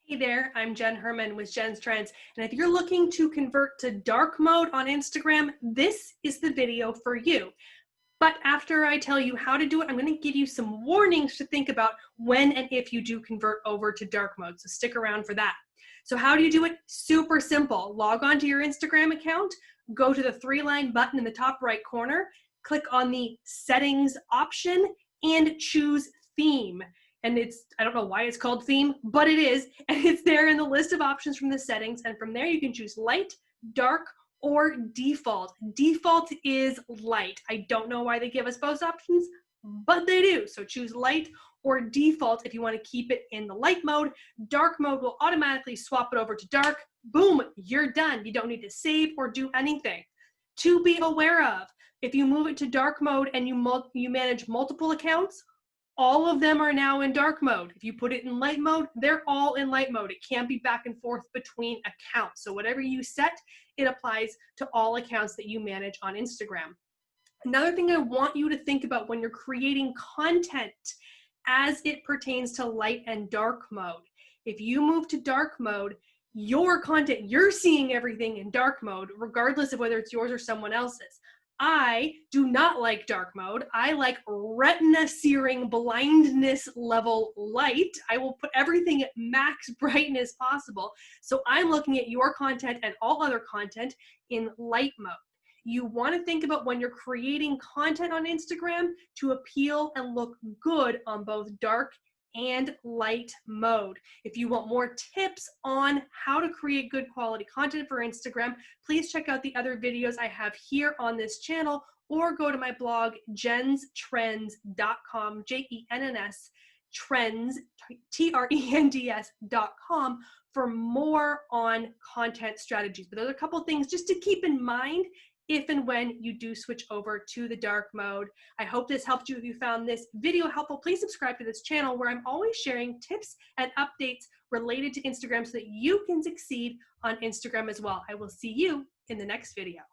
Hey there, I'm Jenn Herman with Jenn's Trends, and if you're looking to convert to dark mode on Instagram, this is the video for you. But after I tell you how to do it, I'm going to give you some warnings to think about when and if you do convert over to dark mode, so stick around for that. So how do you do it? Super simple. Log on to your Instagram account, go to the three-line button in the top right corner, click on the settings option, and choose theme. And I don't know why it's called theme, but it is, and it's there in the list of options from the settings, and from there you can choose light, dark, or default. Default is light. I don't know why they give us both options, but they do. So choose light or default if you want to keep it in the light mode. Dark mode will automatically swap it over to dark. Boom, you're done. You don't need to save or do anything. To be aware of, if you move it to dark mode and you manage multiple accounts, all of them are now in dark mode. If you put it in light mode, they're all in light mode. It can't be back and forth between accounts. So whatever you set, it applies to all accounts that you manage on Instagram. Another thing I want you to think about when you're creating content as it pertains to light and dark mode. If you move to dark mode, your content, you're seeing everything in dark mode, regardless of whether it's yours or someone else's. I do not like dark mode. I like retina searing blindness level light. I will put everything at max brightness possible. So I'm looking at your content and all other content in light mode. You want to think about when you're creating content on Instagram to appeal and look good on both dark and light mode. If you want more tips on how to create good quality content for Instagram, please check out the other videos I have here on this channel, or go to my blog, jennstrends.com, Jenns, trends, trends.com, for more on content strategies. But there's a couple things just to keep in mind if and when you do switch over to the dark mode. I hope this helped you. If you found this video helpful, please subscribe to this channel where I'm always sharing tips and updates related to Instagram so that you can succeed on Instagram as well. I will see you in the next video.